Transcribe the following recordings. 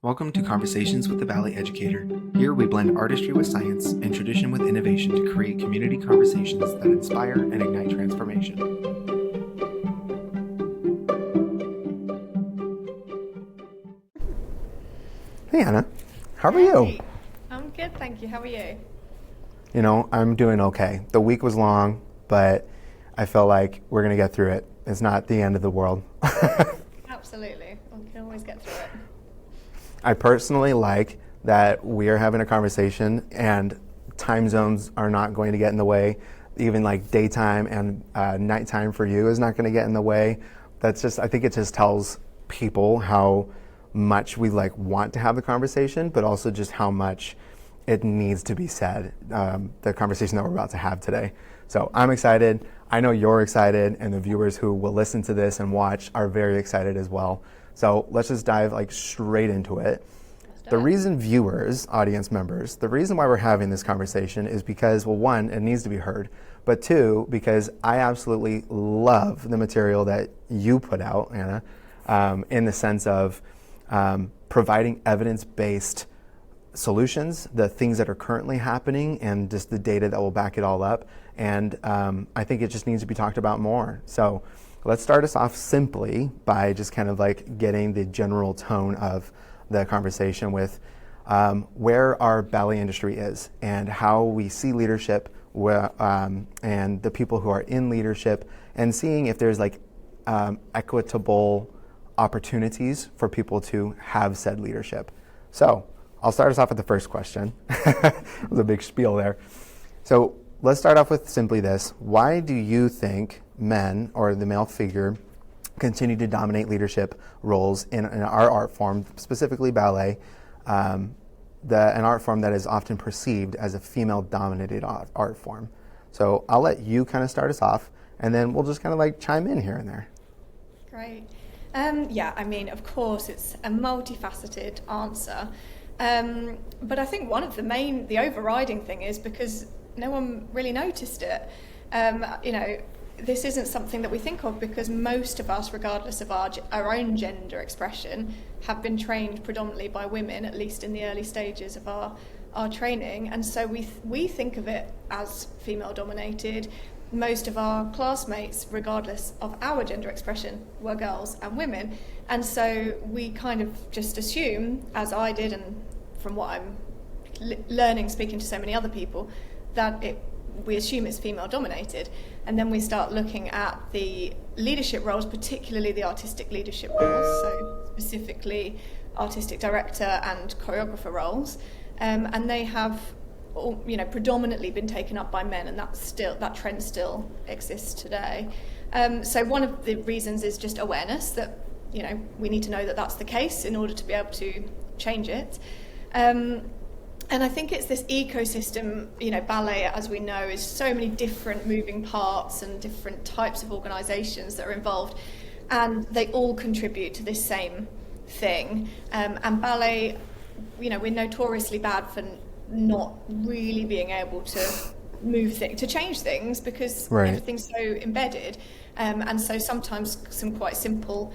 Welcome to Conversations with the Ballet Educator. Here we blend artistry with science and tradition with innovation to create community conversations that inspire and ignite transformation. Hey Anna, how are you? I'm good, thank you. How are you? You know, I'm doing okay. The week was long, but I feel like we're going to get through it. It's not the end of the world. Absolutely. We can always get through it. I personally like that we are having a conversation and time zones are not going to get in the way. Even like daytime and nighttime for you is not going to get in the way. That's just, I think it just tells people how much we like want to have the conversation, but also just how much it needs to be said, the conversation that we're about to have today. So I'm excited. I know you're excited, and the viewers who will listen to this and watch are very excited as well. So let's just dive like straight into it. The reason viewers, audience members, the reason why we're having this conversation is because, well, one, it needs to be heard, but two, because I absolutely love the material that you put out, Anna, in the sense of providing evidence-based solutions, the things that are currently happening, and just the data that will back it all up. And I think it just needs to be talked about more. So let's start us off simply by just kind of like getting the general tone of the conversation with where our ballet industry is and how we see leadership and the people who are in leadership, and seeing if there's like equitable opportunities for people to have said leadership. So I'll start us off with the first question. It was a big spiel there. So let's start off with simply this. Why do you think men, or the male figure, continue to dominate leadership roles in our art form, specifically ballet, an art form that is often perceived as a female-dominated art form? So I'll let you kind of start us off, and then we'll just kind of like chime in here and there. Great. Yeah, I mean, of course, it's a multifaceted answer. But I think one of the overriding thing is because no one really noticed it. This isn't something that we think of because most of us, regardless of our own gender expression, have been trained predominantly by women, at least in the early stages of our training. And so we think of it as female dominated. Most of our classmates, regardless of our gender expression, were girls and women. And so we kind of just assume, as I did, and from what I'm learning, speaking to so many other people, that we assume it's female dominated. And then we start looking at the leadership roles, particularly the artistic leadership roles, so specifically artistic director and choreographer roles. And they have predominantly been taken up by men, and that trend still exists today. So one of the reasons is just awareness that we need to know that that's the case in order to be able to change it. And I think it's this ecosystem, ballet, as we know, is so many different moving parts and different types of organisations that are involved, and they all contribute to this same thing. And ballet, we're notoriously bad for not really being able to to change things because everything's so embedded. And so sometimes some quite simple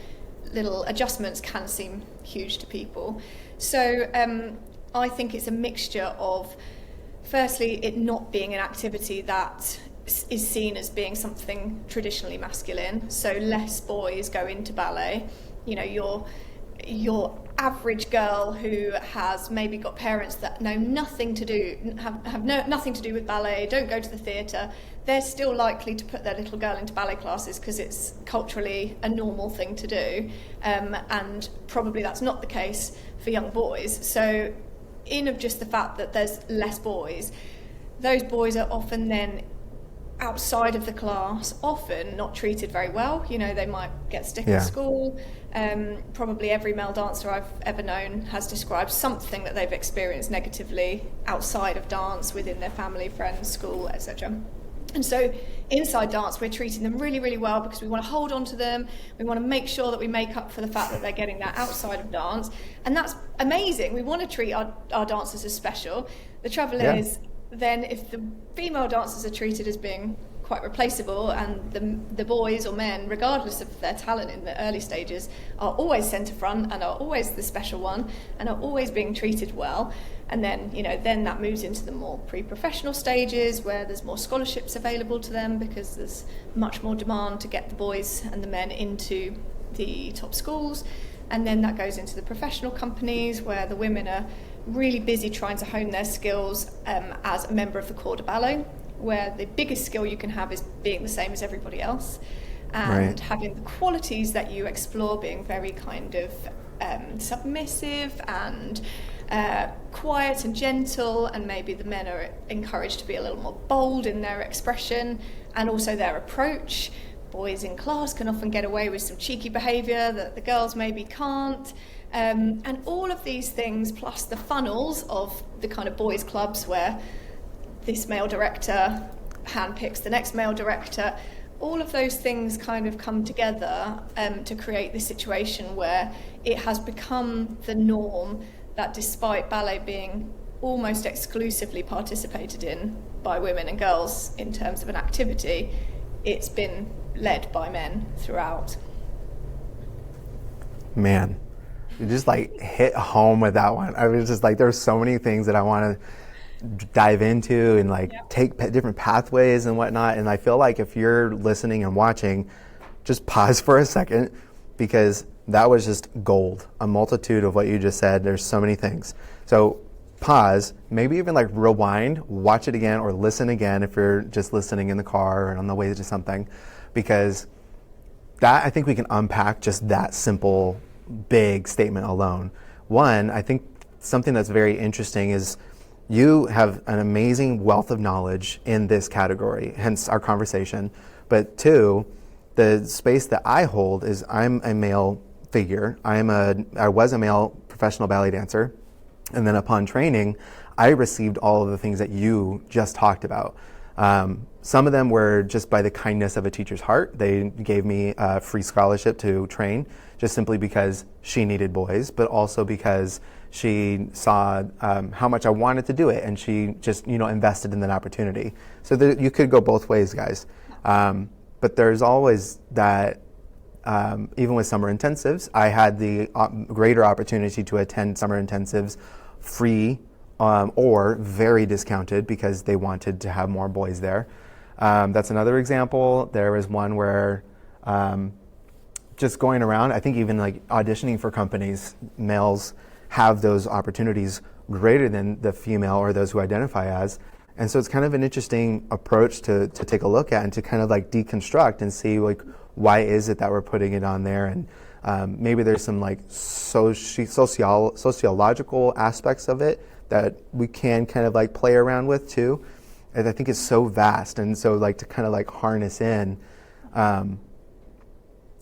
little adjustments can seem huge to people. So I think it's a mixture of, firstly, it not being an activity that is seen as being something traditionally masculine. So less boys go into ballet. Your average girl who has maybe got parents that know nothing to do, nothing to do with ballet, don't go to the theatre, they're still likely to put their little girl into ballet classes because it's culturally a normal thing to do, and probably that's not the case for young boys. So in of just the fact that there's less boys, those boys are often then outside of the class, often not treated very well. They might get stick at school. Probably every male dancer I've ever known has described something that they've experienced negatively outside of dance, within their family, friends, school, etc. And so inside dance, we're treating them really, really well because we want to hold on to them. We want to make sure that we make up for the fact that they're getting that outside of dance. And that's amazing. We want to treat our dancers as special. The trouble is, then if the female dancers are treated as being quite replaceable, and the boys or men, regardless of their talent in the early stages, are always centre front and are always the special one and are always being treated well. And then, then that moves into the more pre-professional stages where there's more scholarships available to them because there's much more demand to get the boys and the men into the top schools. And then that goes into the professional companies where the women are really busy trying to hone their skills as a member of the corps de ballet, where the biggest skill you can have is being the same as everybody else, and having the qualities that you explore being very kind of submissive and quiet and gentle, and maybe the men are encouraged to be a little more bold in their expression and also their approach. Boys in class can often get away with some cheeky behaviour that the girls maybe can't. And all of these things, plus the funnels of the kind of boys' clubs where this male director handpicks the next male director, all of those things kind of come together to create this situation where it has become the norm that despite ballet being almost exclusively participated in by women and girls in terms of an activity, it's been led by men throughout. Man, you just hit home with that one. I was just there's so many things that I want to dive into and take different pathways and whatnot. And I feel like if you're listening and watching, just pause for a second, because that was just gold. A multitude of what you just said. There's so many things. So pause, maybe even rewind, watch it again, or listen again if you're just listening in the car or on the way to something, because that, I think we can unpack just that simple, big statement alone. One, I think something that's very interesting is you have an amazing wealth of knowledge in this category, hence our conversation. But two, the space that I hold is I'm a male figure. I was a male professional ballet dancer. And then upon training, I received all of the things that you just talked about. Some of them were just by the kindness of a teacher's heart. They gave me a free scholarship to train just simply because she needed boys, but also because she saw how much I wanted to do it, and she just invested in that opportunity. So you could go both ways, guys. But there's always that, even with summer intensives, I had the greater opportunity to attend summer intensives free or very discounted because they wanted to have more boys there. That's another example. There was one where just going around, I think even auditioning for companies, males have those opportunities greater than the female or those who identify as. And so it's kind of an interesting approach to take a look at and to kind of deconstruct and see why is it that we're putting it on there, and maybe there's some sociological aspects of it that we can kind of play around with too. And I think it's so vast, and so to kind of harness in.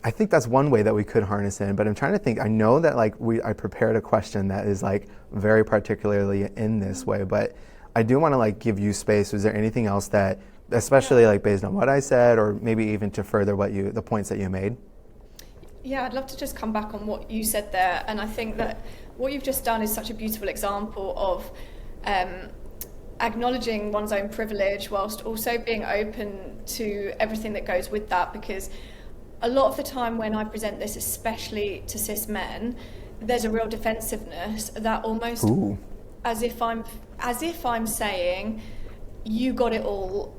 I think that's one way that we could harness in, but I'm trying to think. I know that I prepared a question that is very particularly in this way, but I do want to give you space. Is there anything else that, especially based on what I said, or maybe even to further the points that you made? Yeah, I'd love to just come back on what you said there, and I think that what you've just done is such a beautiful example of acknowledging one's own privilege whilst also being open to everything that goes with that, because a lot of the time when I present this, especially to cis men, there's a real defensiveness that almost as if I'm saying you got it all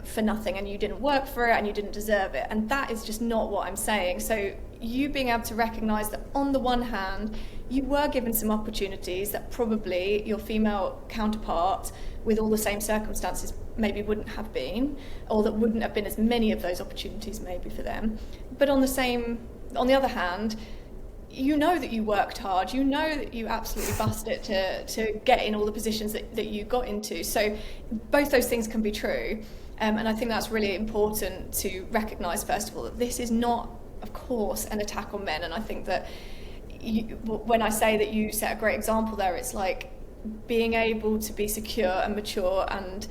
for nothing and you didn't work for it and you didn't deserve it, and that is just not what I'm saying. So you being able to recognise that on the one hand you were given some opportunities that probably your female counterpart with all the same circumstances maybe wouldn't have been, or that wouldn't have been as many of those opportunities maybe for them. But on the other hand, you know that you worked hard, you know that you absolutely busted it to get in all the positions that you got into. So both those things can be true. And I think that's really important to recognise, first of all, that this is not, of course, an attack on men. And I think that when I say that you set a great example there, it's being able to be secure and mature and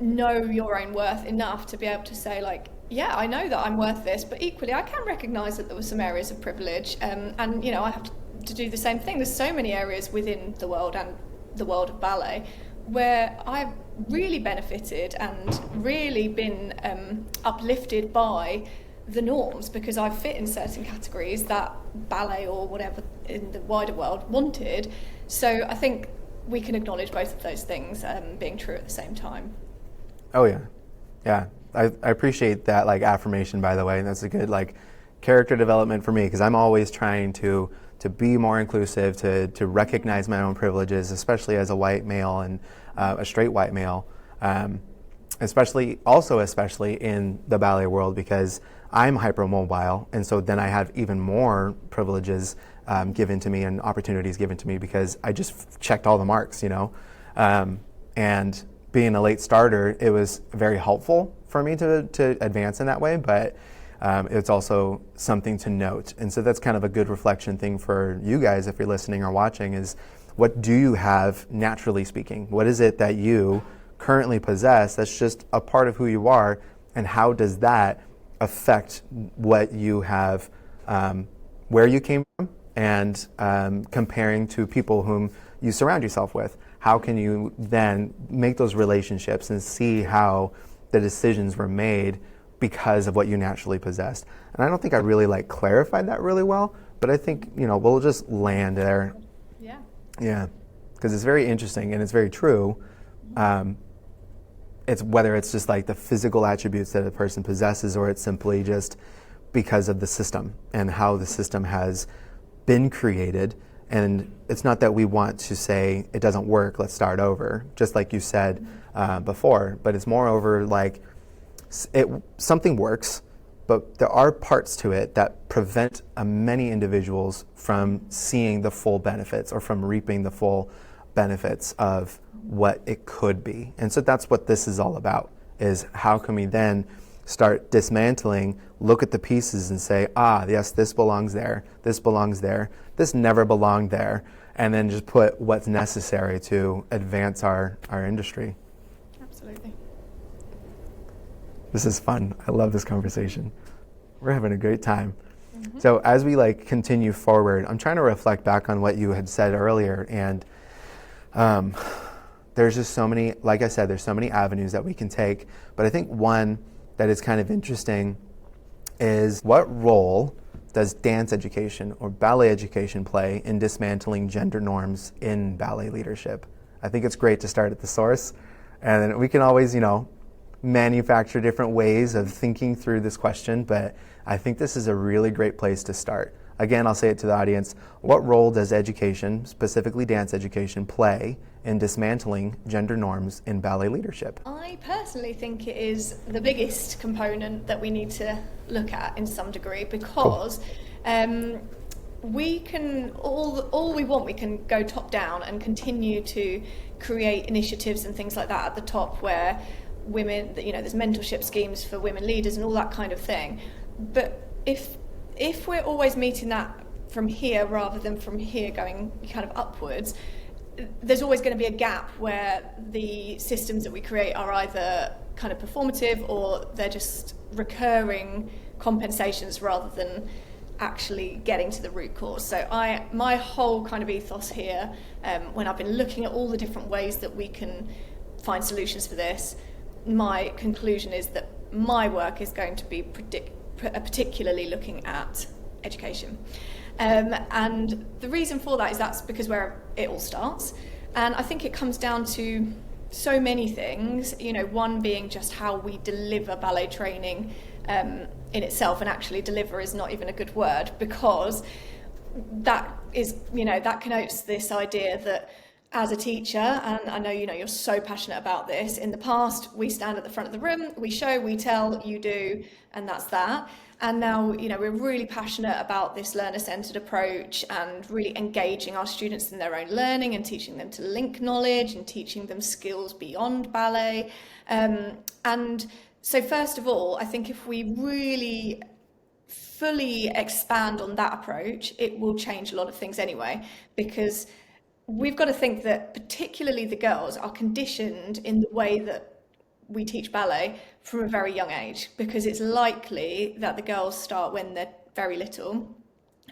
know your own worth enough to be able to say yeah, I know that I'm worth this, but equally I can recognise that there were some areas of privilege, and I have to do the same thing. There's so many areas within the world and the world of ballet where I've really benefited and really been uplifted by the norms, because I fit in certain categories that ballet or whatever in the wider world wanted. So I think we can acknowledge both of those things being true at the same time. Oh yeah, yeah. I appreciate that like affirmation, by the way. That's a good like character development for me, because I'm always trying to be more inclusive, to recognize my own privileges, especially as a white male and a straight white male, especially in the ballet world, because I'm hypermobile, and so then I have even more privileges given to me and opportunities given to me because I just checked all the marks, and being a late starter, it was very helpful for me to advance in that way, but it's also something to note. And so that's kind of a good reflection thing for you guys, if you're listening or watching, is what do you have naturally speaking? What is it that you currently possess that's just a part of who you are, and how does that affect what you have, where you came from, and comparing to people whom you surround yourself with? How can you then make those relationships and see how the decisions were made because of what you naturally possessed? And I don't think I really like clarified that really well, but I think, we'll just land there. Yeah. Yeah, because it's very interesting and it's very true. It's whether it's just like the physical attributes that a person possesses, or it's simply just because of the system and how the system has been created. And it's not that we want to say it doesn't work, let's start over, just like you said before, but it's moreover like something works, but there are parts to it that prevent many individuals from seeing the full benefits or from reaping the full benefits of what it could be. And so that's what this is all about, is how can we then start dismantling, look at the pieces and say, yes, this belongs there, this never belonged there, and then just put what's necessary to advance our industry. Absolutely. This is fun. I love this conversation. We're having a great time. Mm-hmm. So as we continue forward, I'm trying to reflect back on what you had said earlier, and there's just so many, like I said, there's so many avenues that we can take, but I think one that is kind of interesting is, what role does dance education or ballet education play in dismantling gender norms in ballet leadership? I think it's great to start at the source, and then we can always, manufacture different ways of thinking through this question, but I think this is a really great place to start. Again, I'll say it to the audience: what role does education, specifically dance education, play in dismantling gender norms in ballet leadership? I personally think it is the biggest component that we need to look at in some degree, because we can all we want, we can go top down and continue to create initiatives and things like that at the top, where women, there's mentorship schemes for women leaders and all that kind of thing. But if we're always meeting that from here rather than from here going kind of upwards, there's always going to be a gap where the systems that we create are either kind of performative, or they're just recurring compensations rather than actually getting to the root cause. So my whole kind of ethos here, when I've been looking at all the different ways that we can find solutions for this, my conclusion is that my work is going to be particularly looking at education. And the reason for that is that's because where it all starts. And I think it comes down to so many things, one being just how we deliver ballet training in itself. And actually deliver is not even a good word, because that is, that connotes this idea that as a teacher, and I know you're so passionate about this, in the past we stand at the front of the room, we show, we tell, you do, and that's that. And now, we're really passionate about this learner-centered approach and really engaging our students in their own learning and teaching them to link knowledge and teaching them skills beyond ballet. And so first of all, I think if we really fully expand on that approach, it will change a lot of things anyway, because we've got to think that particularly the girls are conditioned in the way that we teach ballet from a very young age, because it's likely that the girls start when they're very little,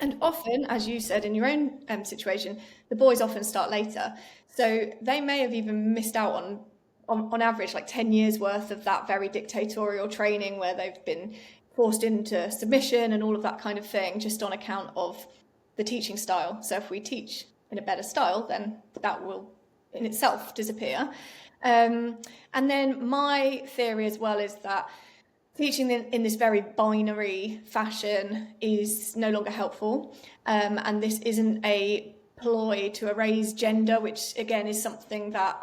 And often, as you said in your own situation, the boys often start later. So they may have even missed out on average, like 10 years worth of that very dictatorial training where they've been forced into submission and all of that kind of thing, just on account of the teaching style. So if we teach in a better style, then that will in itself disappear. And then my theory as well is that teaching in this very binary fashion is no longer helpful. And this isn't a ploy to erase gender, which again is something that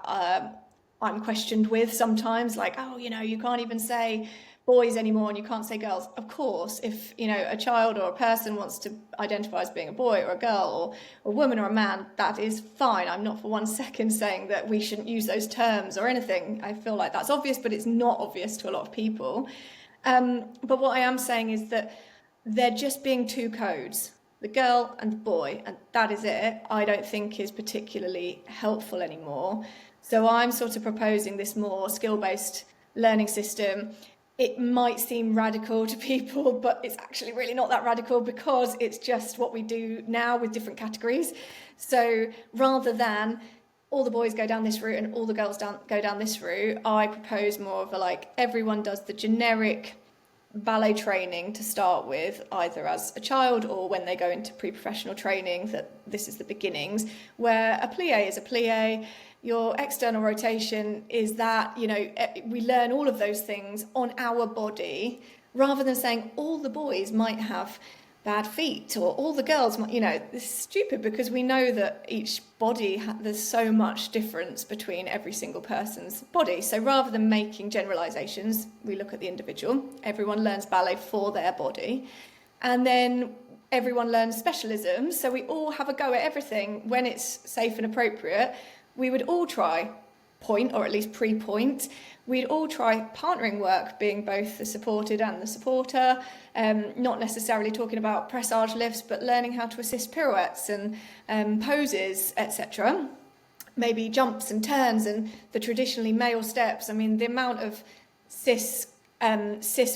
I'm questioned with sometimes. Like, oh, you can't even say boys anymore and you can't say girls. Of course, if a child or a person wants to identify as being a boy or a girl or a woman or a man, that is fine. I'm not for 1 second saying that we shouldn't use those terms or anything. I feel like that's obvious, but it's not obvious to a lot of people. But what I am saying is that they're just being two codes, the girl and the boy, and that is it. I don't think is particularly helpful anymore. So I'm sort of proposing this more skill-based learning system. It might seem radical to people, but it's actually really not that radical because it's just what we do now with different categories. So rather than all the boys go down this route and all the girls go down this route, I propose more of a everyone does the generic ballet training to start with, either as a child or when they go into pre-professional training, that this is the beginnings, where a plie is a plie, your external rotation is that, we learn all of those things on our body, rather than saying all the boys might have bad feet or all the girls might, it's stupid because we know that each body, there's so much difference between every single person's body. So rather than making generalizations, we look at the individual. Everyone learns ballet for their body. And then everyone learns specialisms. So we all have a go at everything when it's safe and appropriate. We would all try point, or at least pre-point. We'd all try partnering work, being both the supported and the supporter, not necessarily talking about pressage lifts, but learning how to assist pirouettes and poses, etc. Maybe jumps and turns and the traditionally male steps. I mean, the amount of cis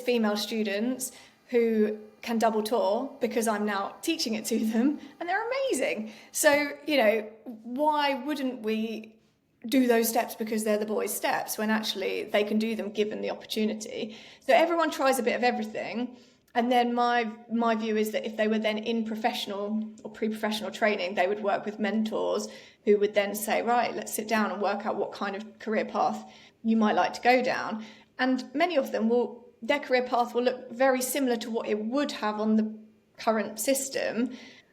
female students who can double tour because I'm now teaching it to them, and they're amazing. So, why wouldn't we do those steps because they're the boys' steps when actually they can do them given the opportunity? So everyone tries a bit of everything. And then my view is that if they were then in professional or pre-professional training, they would work with mentors who would then say, right, let's sit down and work out what kind of career path you might like to go down. And many of them their career path will look very similar to what it would have on the current system.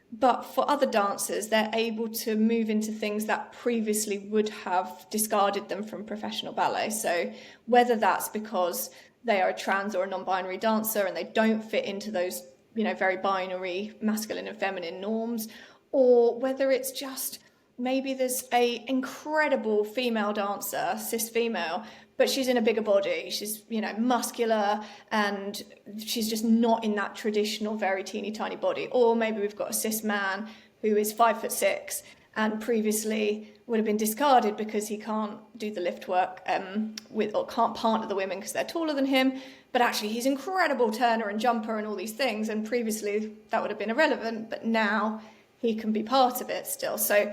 But for other dancers, they're able to move into things that previously would have discarded them from professional ballet. So whether that's because they are a trans or a non-binary dancer and they don't fit into those, very binary masculine and feminine norms, or whether it's just maybe there's a incredible female dancer, cis female, but she's in a bigger body. She's, muscular, and she's just not in that traditional, very teeny tiny body. Or maybe we've got a cis man who is 5'6" and previously would have been discarded because he can't do the lift work or can't partner the women because they're taller than him. But actually, he's incredible turner and jumper and all these things. And previously, that would have been irrelevant. But now he can be part of it still. So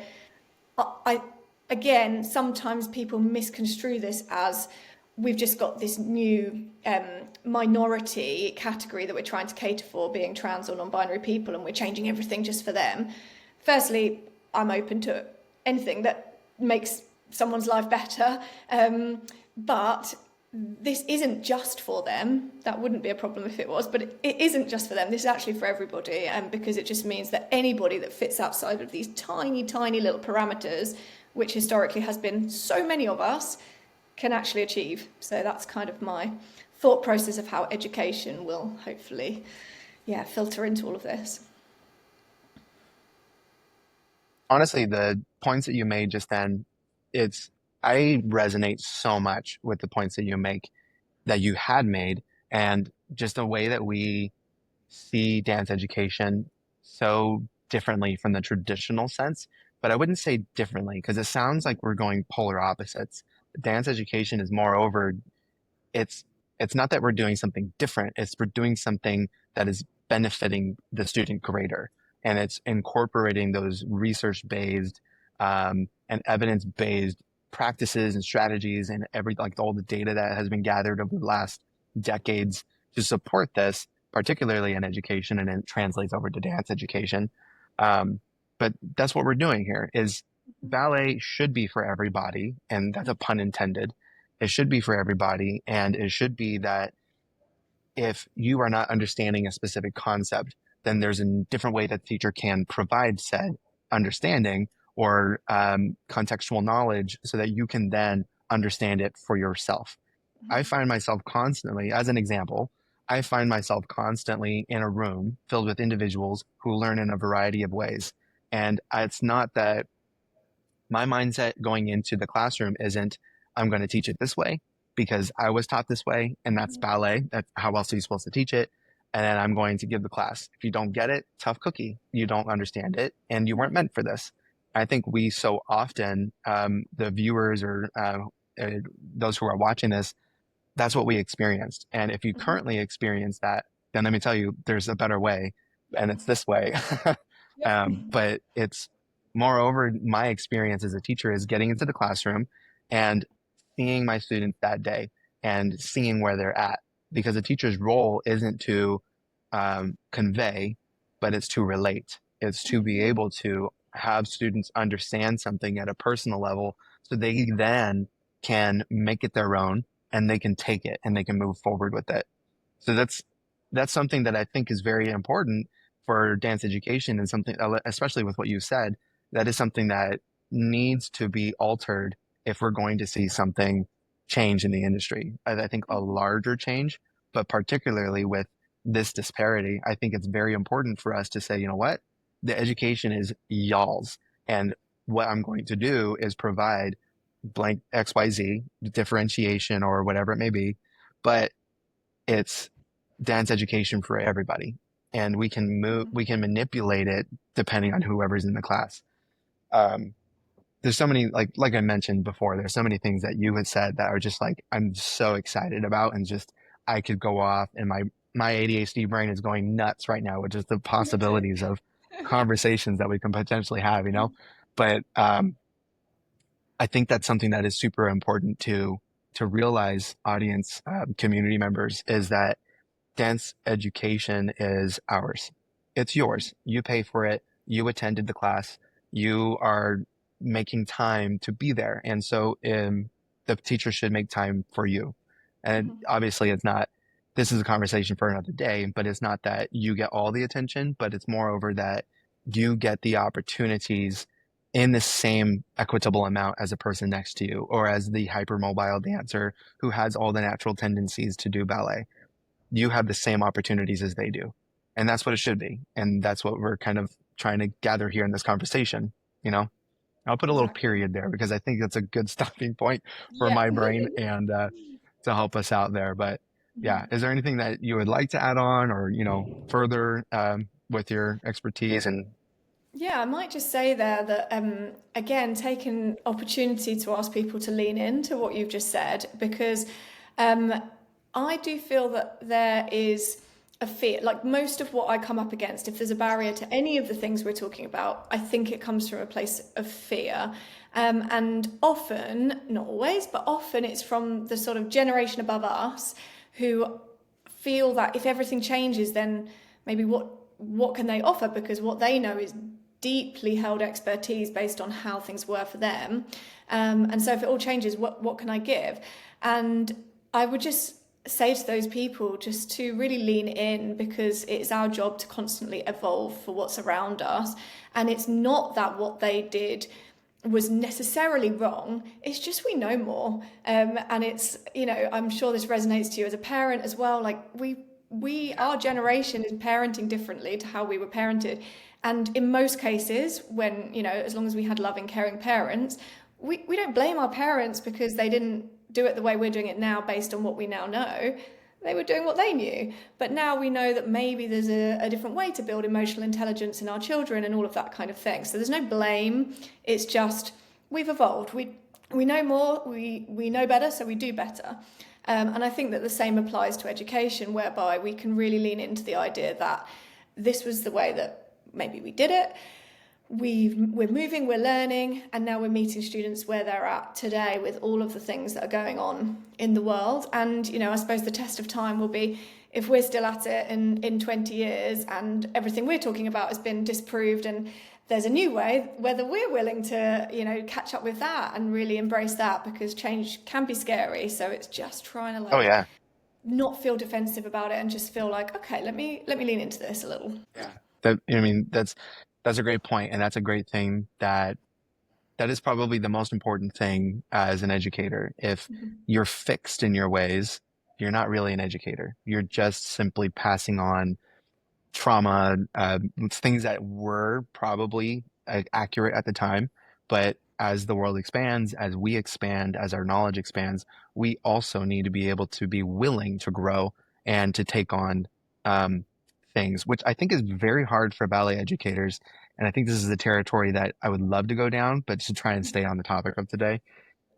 again, sometimes people misconstrue this as we've just got this new minority category that we're trying to cater for, being trans or non-binary people, and we're changing everything just for them. Firstly, I'm open to anything that makes someone's life better, but this isn't just for them. That wouldn't be a problem if it was, but it isn't just for them. This is actually for everybody, because it just means that anybody that fits outside of these tiny, tiny little parameters, which historically has been so many of us, can actually achieve. So that's kind of my thought process of how education will hopefully, filter into all of this. Honestly, the points that you made just then, I resonate so much with the points that you had made, and just the way that we see dance education so differently from the traditional sense. But I wouldn't say differently because it sounds like we're going polar opposites. Dance education is moreover, it's it's not that we're doing something different, it's we're doing something that is benefiting the student greater. and it's incorporating those research-based and evidence-based practices and strategies and like all the data that has been gathered over the last decades to support this, particularly in education, and it translates over to dance education. But that's what we're doing here is ballet should be for everybody, and that's a pun intended. It should be for everybody, and it should be that if you are not understanding a specific concept, then there's a different way that the teacher can provide said understanding or contextual knowledge so that you can then understand it for yourself. I find myself constantly, as an example, I find myself constantly in a room filled with individuals who learn in a variety of ways. And it's not that my mindset going into the classroom isn't, I'm going to teach it this way because I was taught this way, and that's ballet. That's how else are you supposed to teach it? And then I'm going to give the class. If you don't get it, tough cookie. You don't understand it, and you weren't meant for this. I think we so often, the viewers or those who are watching this, that's what we experienced. And if you currently experience that, then let me tell you, there's a better way, and it's this way. But it's moreover, my experience as a teacher is getting into the classroom and seeing my students that day and seeing where they're at. Because a teacher's role isn't to convey, but it's to relate. It's to be able to have students understand something at a personal level so they then can make it their own and they can take it and they can move forward with it. So that's something that I think is very important for dance education, and something, especially with what you said, that is something that needs to be altered if we're going to see something change in the industry. I think a larger change, but particularly with this disparity, I think it's very important for us to say, you know what, the education is y'all's, and what I'm going to do is provide blank XYZ differentiation or whatever it may be, but it's dance education for everybody. And we can manipulate it depending on whoever's in the class. There's so many, like I mentioned before, there's so many things that you had said that are just like, I'm so excited about, and just, I could go off, and my ADHD brain is going nuts right now with just the possibilities of conversations that we can potentially have, but, I think that's something that is super important to realize, audience, community members, is that dance education is ours. It's yours. You pay for it. You attended the class. You are making time to be there. And so the teacher should make time for you. And obviously this is a conversation for another day, but it's not that you get all the attention, but it's moreover that you get the opportunities in the same equitable amount as a person next to you, or as the hypermobile dancer who has all the natural tendencies to do ballet. You have the same opportunities as they do. And that's what it should be. And that's what we're kind of trying to gather here in this conversation. I'll put a little period there because I think that's a good stopping point for my brain and to help us out there. But yeah, is there anything that you would like to add on, or, further with your expertise? And Yeah, I might just say there that, again, take an opportunity to ask people to lean into what you've just said, because I do feel that there is a fear, like most of what I come up against, if there's a barrier to any of the things we're talking about, I think it comes from a place of fear. And often, not always, but often it's from the sort of generation above us who feel that if everything changes, then maybe what can they offer? Because what they know is deeply held expertise based on how things were for them. And so if it all changes, what can I give? And I would just say to those people just to really lean in, because it's our job to constantly evolve for what's around us. And it's not that what they did was necessarily wrong, it's just we know more. And it's, I'm sure this resonates to you as a parent as well. Like our generation is parenting differently to how we were parented. And in most cases, when, as long as we had loving, caring parents, we don't blame our parents because they didn't do it the way we're doing it now based on what we now know. They were doing what they knew. But now we know that maybe there's a different way to build emotional intelligence in our children and all of that kind of thing. So there's no blame. It's just we've evolved. We know more, we know better, so we do better. And I think that the same applies to education, whereby we can really lean into the idea that this was the way that maybe we did it, we're moving, we're learning, and now we're meeting students where they're at today with all of the things that are going on in the world. And, you know, I suppose the test of time will be if we're still at it in 20 years and everything we're talking about has been disproved and there's a new way, whether we're willing to, you know, catch up with that and really embrace that, because change can be scary. So it's just trying to Oh like yeah. not feel defensive about it and just feel like, okay, let me lean into this a little. Yeah. That, I mean, that's a great point, and that's a great thing that is probably the most important thing as an educator. If Mhm. you're fixed in your ways, you're not really an educator. You're just simply passing on trauma, things that were probably accurate at the time. But as the world expands, as we expand, as our knowledge expands, we also need to be able to be willing to grow and to take on um, things, which I think is very hard for ballet educators. And I think this is a territory that I would love to go down, but to try and stay on the topic of today,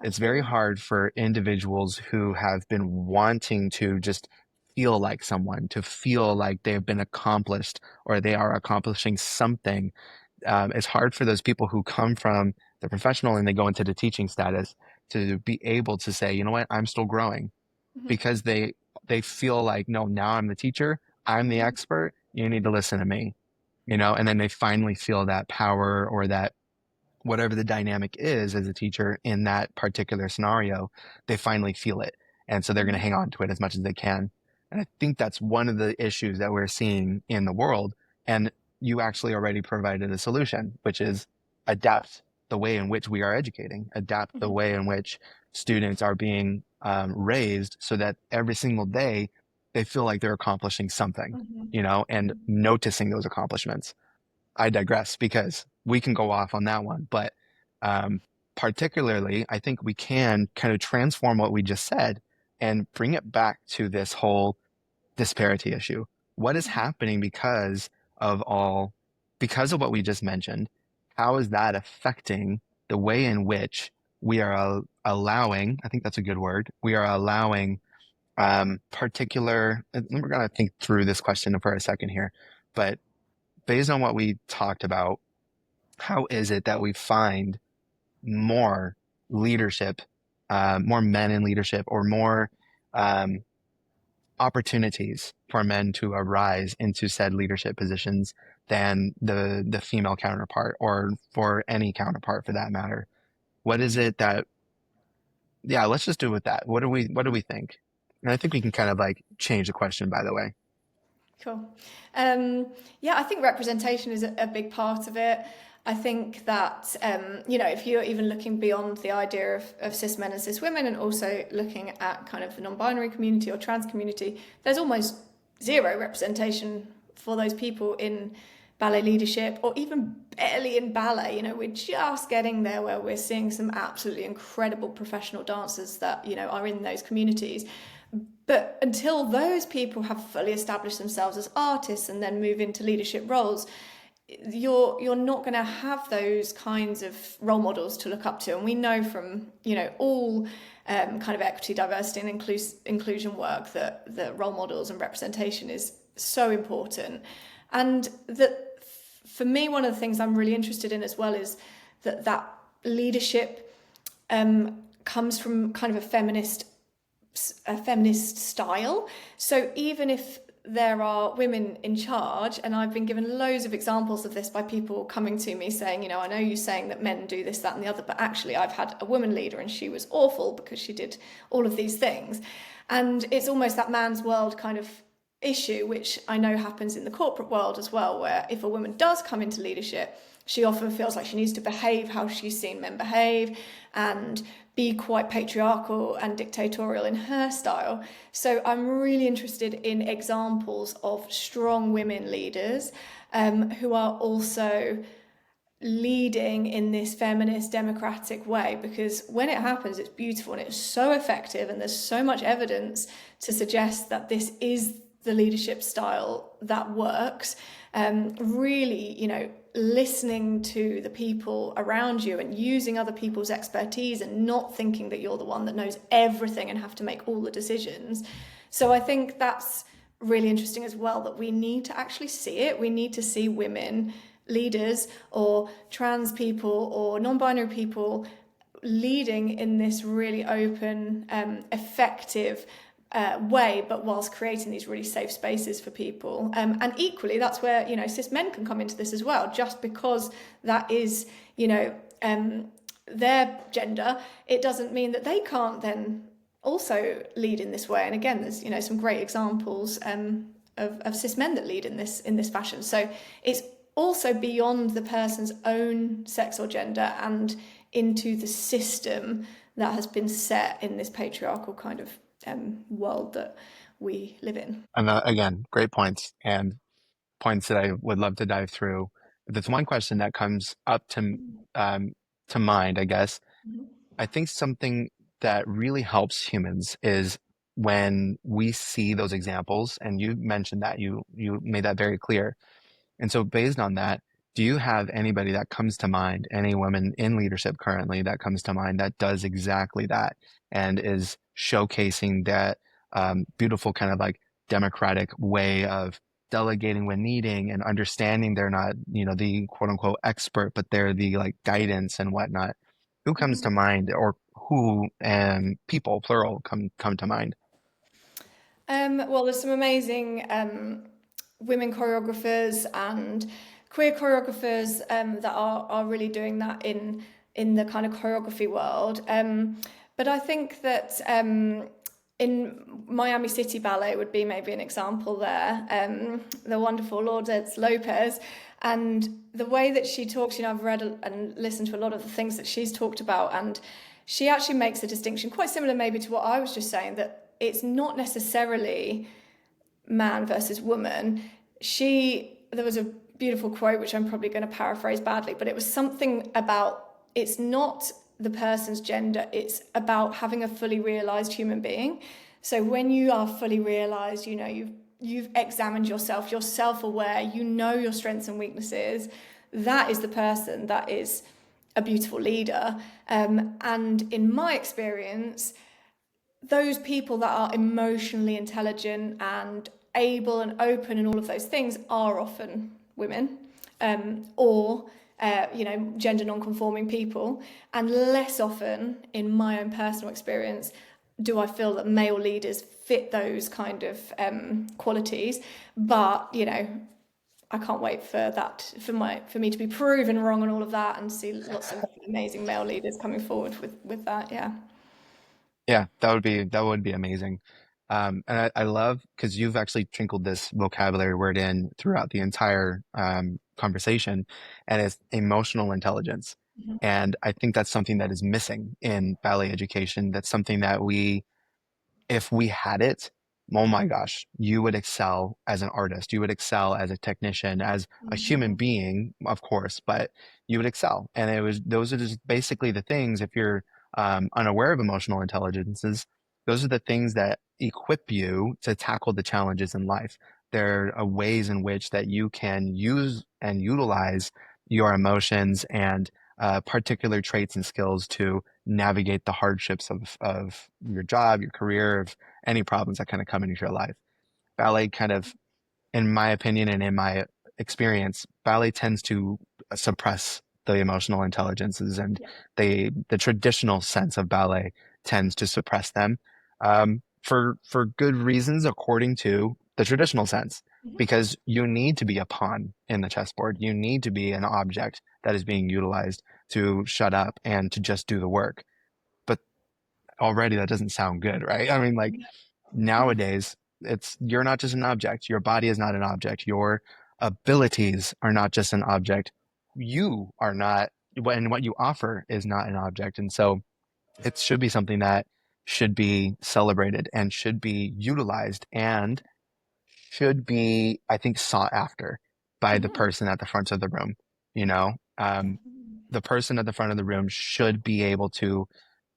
it's very Absolutely. hard for individuals who have been wanting to just feel like someone, to feel like they've been accomplished or they are accomplishing something. It's hard for those people who come from the professional and they go into the teaching status to be able to say, you know what, I'm still growing, Mhm. because they feel like, no, now I'm the teacher, I'm the Mhm. expert, you need to listen to me, you know, and then they finally feel that power or that whatever the dynamic is as a teacher in that particular scenario, they finally feel it. And so they're going to Mhm. hang on to it as much as they can. And I think that's one of the issues that we're seeing in the world. And you actually already provided a solution, which is adapt the way in which we are educating, adapt the Mhm. way in which students are being raised so that every single day they feel like they're accomplishing something, Mhm. you know, and Mhm. noticing those accomplishments. I digress because we can go off on that one. But um, particularly, I think we can kind of transform what we just said and bring it back to this whole disparity issue. What is Mhm. happening because of what we just mentioned? How is that affecting the way in which we are allowing, I think that's a good word, we are allowing we're going to think through this question for a second here, but based on what we talked about, how is it that we find more leadership, more men in leadership, or more um, opportunities for men to arise into said leadership positions than the female counterpart, or for any counterpart for that matter? What is it that? Yeah, let's just do it with that. What do we think? And I think we can kind of like change the question, by the way. Cool. Yeah, I think representation is a big part of it. I think that, you know, if you're even looking beyond the idea of cis men and cis women and also looking at kind of the non-binary community or trans community, there's almost zero representation for those people in ballet leadership or even barely in ballet. You know, we're just getting there where we're seeing some absolutely incredible professional dancers that, you know, are in those communities. But until those people have fully established themselves as artists and then move into leadership roles, you're not going to have those kinds of role models to look up to. And we know from, you know, all kind of equity, diversity, and inclusion work that role models and representation is so important. And that for me, one of the things I'm really interested in as well is that leadership comes from kind of a feminist style. So even if there are women in charge, and I've been given loads of examples of this by people coming to me saying, you know, I know you're saying that men do this, that, and the other, but actually I've had a woman leader and she was awful because she did all of these things. And it's almost that man's world kind of issue, which I know happens in the corporate world as well, where if a woman does come into leadership, she often feels like she needs to behave how she's seen men behave and be quite patriarchal and dictatorial in her style. So I'm really interested in examples of strong women leaders who are also leading in this feminist democratic way, because when it happens it's beautiful and it's so effective and there's so much evidence to suggest that this is the leadership style that works. Really, you know, listening to the people around you and using other people's expertise and not thinking that you're the one that knows everything and have to make all the decisions. So I think that's really interesting as well, that we need to actually see it. We need to see women leaders or trans people or non-binary people leading in this really open, effective way, but whilst creating these really safe spaces for people. And equally, that's where, cis men can come into this as well. Just because that is, their gender, it doesn't mean that they can't then also lead in this way. And again, there's some great examples of cis men that lead in this fashion. So it's also beyond the person's own sex or gender and into the system that has been set in this patriarchal kind of world that we live in. And again, great points and points that I would love to dive through. There's one question that comes up um, to mind, I guess. I think something that really helps humans is when we see those examples, and you mentioned that you made that very clear. And so based on that, do you have anybody that comes to mind, any woman in leadership currently that comes to mind that does exactly that and is showcasing that beautiful kind of like democratic way of delegating when needing and understanding they're not, the quote unquote expert, but they're the like guidance and whatnot. Who comes to mind or who and people, plural, come to mind? Well, there's some amazing women choreographers and queer choreographers that are really doing that in the kind of choreography world. But I think that in Miami City Ballet would be maybe an example there. The wonderful Lourdes Lopez, and the way that she talks, I've read and listened to a lot of the things that she's talked about, and she actually makes a distinction quite similar maybe to what I was just saying, that it's not necessarily man versus woman. There was a beautiful quote, which I'm probably going to paraphrase badly, but it was something about, it's not the person's gender, it's about having a fully realized human being. So when you are fully realized, you've examined yourself, you're self-aware, you know your strengths and weaknesses, that is the person that is a beautiful leader. And in my experience, those people that are emotionally intelligent and able and open and all of those things are often women, or gender non-conforming people, and less often, in my own personal experience, do I feel that male leaders fit those kind of qualities. But I can't wait for that, for me to be proven wrong and all of that, and see lots of amazing male leaders coming forward with that. Yeah. Yeah, that would be amazing. And I love because you've actually trickled this vocabulary word in throughout the entire conversation, and it's emotional intelligence. Mhm. And I think that's something that is missing in ballet education. That's something that if we had it, oh my gosh, you would excel as an artist. You would excel as a technician, as a human Mhm. being, of course, but you would excel. And those are just basically the things, if you're unaware of emotional intelligences, those are the things that equip you to tackle the challenges in life. There are ways in which that you can use and utilize your emotions and particular traits and skills to navigate the hardships of your job, your career, of any problems that kind of come into your life. Ballet kind of, in my opinion and in my experience, ballet tends to suppress the emotional intelligences, and Yeah. the traditional sense of ballet tends to suppress them for good reasons, according to the traditional sense. Mhm. Because you need to be a pawn in the chessboard. You need to be an object that is being utilized to shut up and to just do the work. But already that doesn't sound good, right? I mean, like nowadays, you're not just an object. Your body is not an object. Your abilities are not just an object. You are not, and what you offer is not an object. And so it should be something that should be celebrated and should be utilized and should be, I think, sought after by the Mhm. person at the front of the room. You know, Mhm. the person at the front of the room should be able to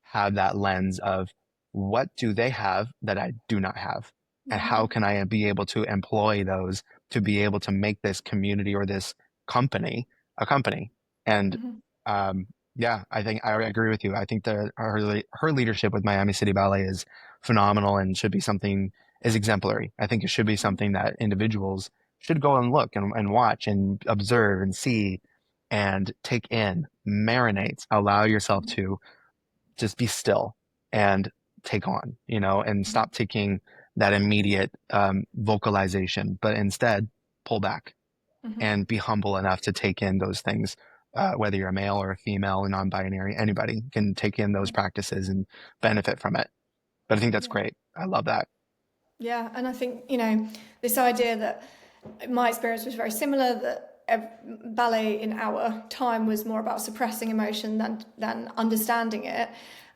have that lens of what do they have that I do not have? And how Mhm. can I be able to employ those to be able to make this community or this company a company? And Mhm. um, yeah, I think I agree with you. I think her leadership with Miami City Ballet is phenomenal and should be something is exemplary. I think it should be something that individuals should go and look and watch and observe and see and take in, marinate, allow yourself to just be still and take on, and stop taking that immediate vocalization, but instead pull back Mm-hmm. and be humble enough to take in those things. Whether you're a male or a female, a non-binary, anybody can take in those practices and benefit from it. But I think that's Yeah. great. I love that. Yeah, and I think, this idea that my experience was very similar, that ballet in our time was more about suppressing emotion than understanding it.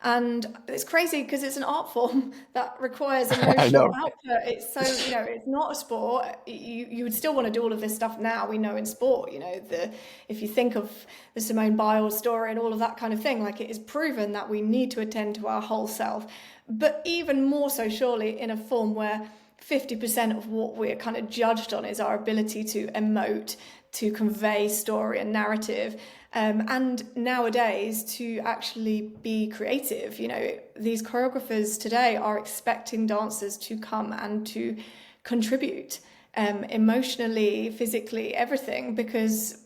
And it's crazy because it's an art form that requires I emotional know. output. It's so, it's not a sport. You would still want to do all of this stuff now. We know in sport, if you think of the Simone Biles story and all of that kind of thing, like it is proven that we need to attend to our whole self. But even more so, surely, in a form where 50% of what we're kind of judged on is our ability to emote, to convey story and narrative, and nowadays to actually be creative. These choreographers today are expecting dancers to come and to contribute emotionally, physically, everything, because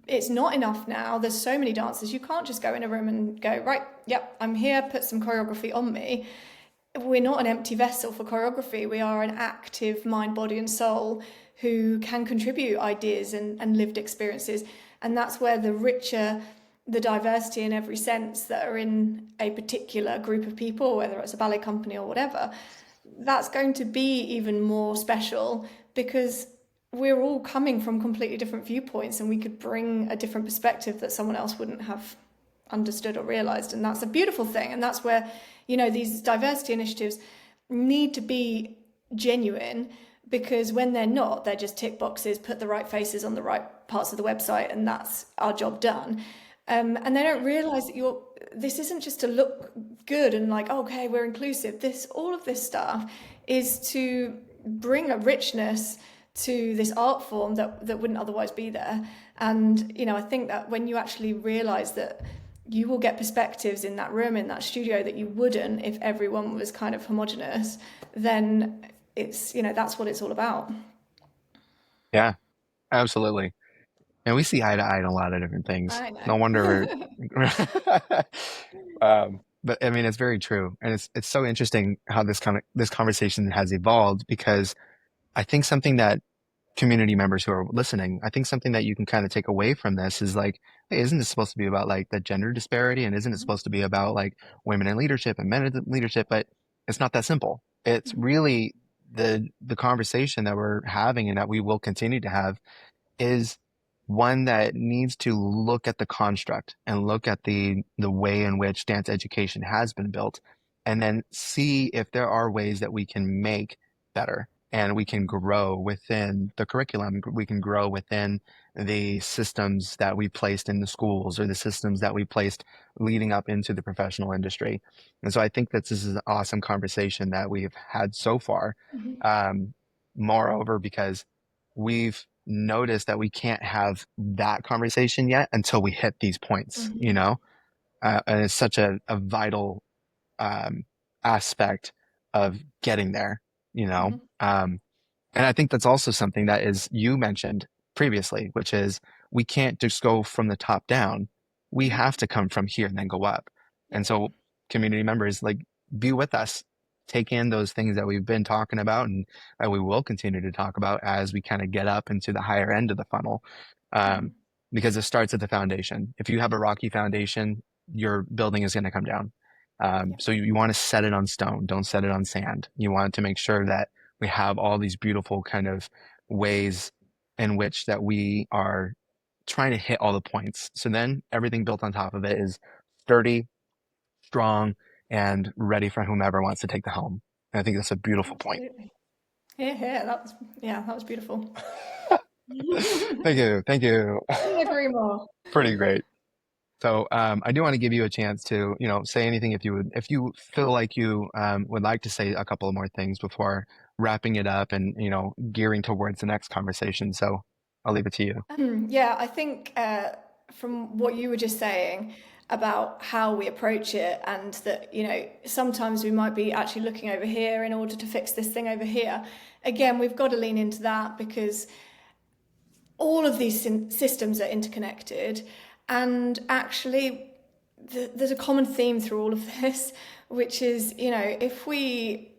it's not enough now. There's so many dancers. You can't just go in a room and go, right, yep, I'm here, put some choreography on me. We're not an empty vessel for choreography. We are an active mind, body, and soul who can contribute ideas and lived experiences. And that's where the richer the diversity in every sense that are in a particular group of people, whether it's a ballet company or whatever, that's going to be even more special because we're all coming from completely different viewpoints and we could bring a different perspective that someone else wouldn't have understood or realized. And that's a beautiful thing. And that's where, these diversity initiatives need to be genuine, because when they're not, they're just tick boxes, put the right faces on the right parts of the website, and that's our job done. And they don't realize that this isn't just to look good and like, okay, we're inclusive. All of this stuff is to bring a richness to this art form that wouldn't otherwise be there. And, I think that when you actually realize that you will get perspectives in that room, in that studio, that you wouldn't if everyone was kind of homogenous, then it's, that's what it's all about. Yeah, absolutely. And we see eye to eye in a lot of different things. I No know. wonder but I mean, it's very true. And it's so interesting how this conversation has evolved, because I think something that community members who are listening, I think something that you can kind of take away from this is like, hey, isn't this supposed to be about like the gender disparity? And isn't it supposed to be about like women in leadership and men in leadership? But it's not that simple. It's really the conversation that we're having and that we will continue to have is one that needs to look at the construct and look at the way in which dance education has been built, and then see if there are ways that we can make better and we can grow within the curriculum. We can grow within the systems that we placed in the schools or the systems that we placed leading up into the professional industry. And so I think that this is an awesome conversation that we've had so far. Mhm. Um, Moreover, because we've noticed that we can't have that conversation yet until we hit these points, Mhm. and it's such a vital um, aspect of getting there, you know. Mhm. And I think that's also something that is you mentioned previously, which is we can't just go from the top down. We Mhm. have to come from here and then go up. And Yeah. so community members, like, be with us, take in those things that we've been talking about and that we will continue to talk about as we kind of get up into the higher end of the funnel. Um, Mhm. because it starts at the foundation. If you have a rocky foundation, your building is going to come down. Yeah. So you want to set it on stone. Don't set it on sand. You want to make sure that we have all these beautiful kind of ways in which that we are trying to hit all the points. So then everything built on top of it is sturdy, strong, and ready for whomever wants to take the helm. And I think that's a beautiful point. Absolutely. Yeah, yeah, that was beautiful. Thank you. Thank you. Couldn't agree more. Pretty great. So I do want to give you a chance to, say anything if you feel like you would like to say a couple of more things before wrapping it up and, gearing towards the next conversation. So I'll leave it to you. Yeah, I think from what you were just saying, about how we approach it, and that, sometimes we might be actually looking over here in order to fix this thing over here. Again, we've got to lean into that, because all of these systems are interconnected, and actually there's a common theme through all of this, which is, if we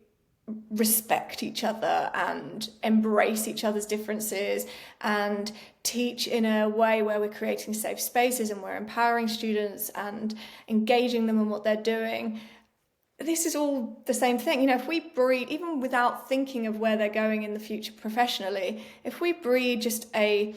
respect each other and embrace each other's differences and teach in a way where we're creating safe spaces and we're empowering students and engaging them in what they're doing, this is all the same thing. If we breed, even without thinking of where they're going in the future professionally, if we breed just a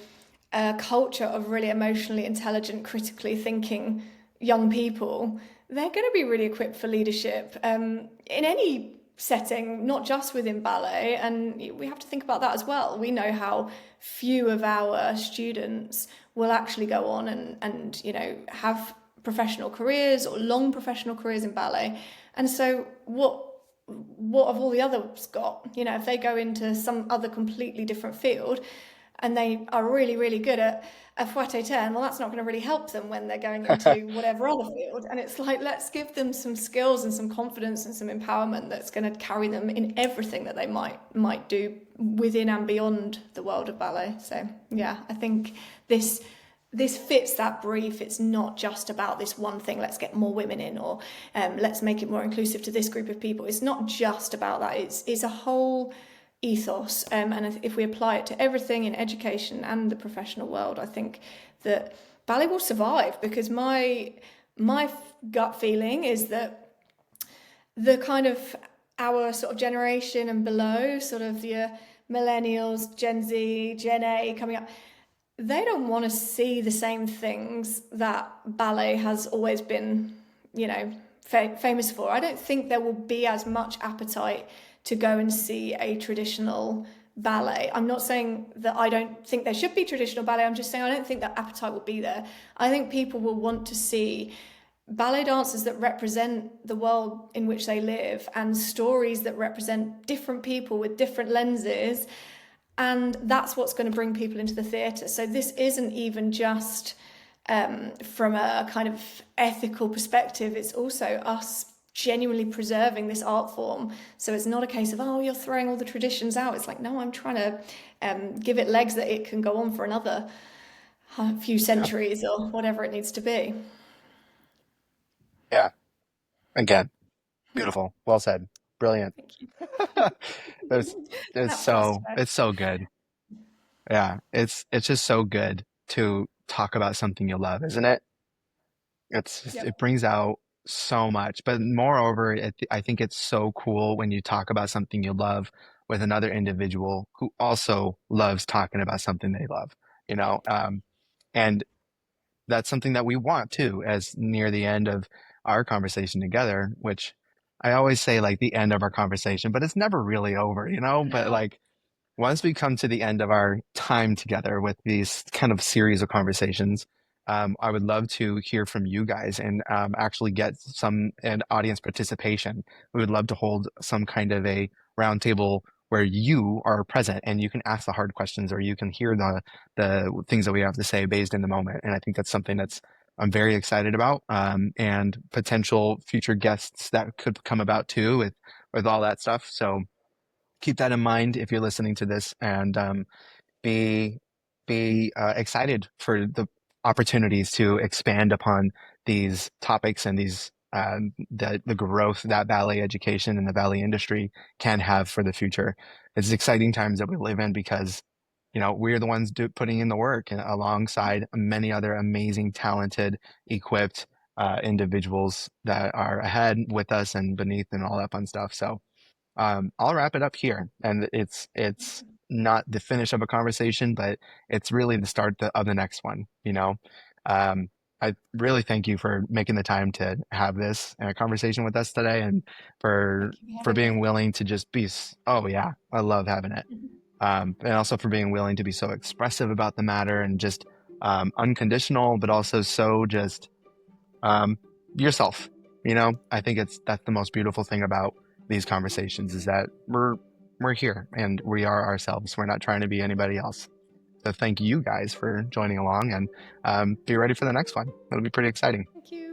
culture of really emotionally intelligent, critically thinking young people, they're going to be really equipped for leadership in any setting, not just within ballet. And we have to think about that as well. We know how few of our students will actually go on and have professional careers or long professional careers in ballet. And so what have all the others got? If they go into some other completely different field and they are really, really good at a fouette turn, well, that's not going to really help them when they're going into whatever other field. And it's like, let's give them some skills and some confidence and some empowerment that's going to carry them in everything that they might do within and beyond the world of ballet. So yeah, I think this fits that brief. It's not just about this one thing, let's get more women in, or let's make it more inclusive to this group of people. It's not just about that. It's a whole ethos, and if we apply it to everything in education and the professional world, I think that ballet will survive, because my gut feeling is that the kind of our sort of generation and below, sort of the millennials, Gen Z, Gen A coming up, they don't want to see the same things that ballet has always been, famous for. I don't think there will be as much appetite to go and see a traditional ballet. I'm not saying that I don't think there should be traditional ballet. I'm just saying I don't think that appetite will be there. I think people will want to see ballet dancers that represent the world in which they live, and stories that represent different people with different lenses. And that's what's going to bring people into the theatre. So this isn't even just from a kind of ethical perspective. It's also us genuinely preserving this art form. So it's not a case of, oh, you're throwing all the traditions out. It's like, no, I'm trying to give it legs that it can go on for another few centuries or whatever it needs to be. Yeah. Again, beautiful. Well said. Brilliant. Thank you. There's, it's so good. Yeah. It's just so good to talk about something you love, isn't it? It's just, Yep. it brings out so much, but moreover, I think it's so cool when you talk about something you love with another individual who also loves talking about something they love, you know? And that's something that we want too, as near the end of our conversation together, which I always say like the end of our conversation, but it's never really over, but No. like once we come to the end of our time together with these kind of series of conversations, I would love to hear from you guys and actually get some an audience participation. We would love to hold some kind of a roundtable where you are present and you can ask the hard questions or you can hear the things that we have to say based in the moment. And I think that's something that's I'm very excited about, and potential future guests that could come about too with all that stuff. So keep that in mind if you're listening to this, and be excited for the opportunities to expand upon these topics and these the growth that ballet education and the ballet industry can have for the future. It's exciting times that we live in because we're the ones putting in the work and alongside many other amazing, talented, equipped individuals that are ahead with us and beneath and all that fun stuff. So I'll wrap it up here, and it's not the finish of a conversation, but it's really the start of the next one. Um, I really thank you for making the time to have this conversation with us today, and for Thank you for for having being me. willing to just be. Oh yeah, I love having it, and also for being willing to be so expressive about the matter and just unconditional, but also so just um, yourself. I think that's the most beautiful thing about these conversations is that we're here and we are ourselves. We're not trying to be anybody else. So thank you guys for joining along, and be ready for the next one. It'll be pretty exciting. Thank you.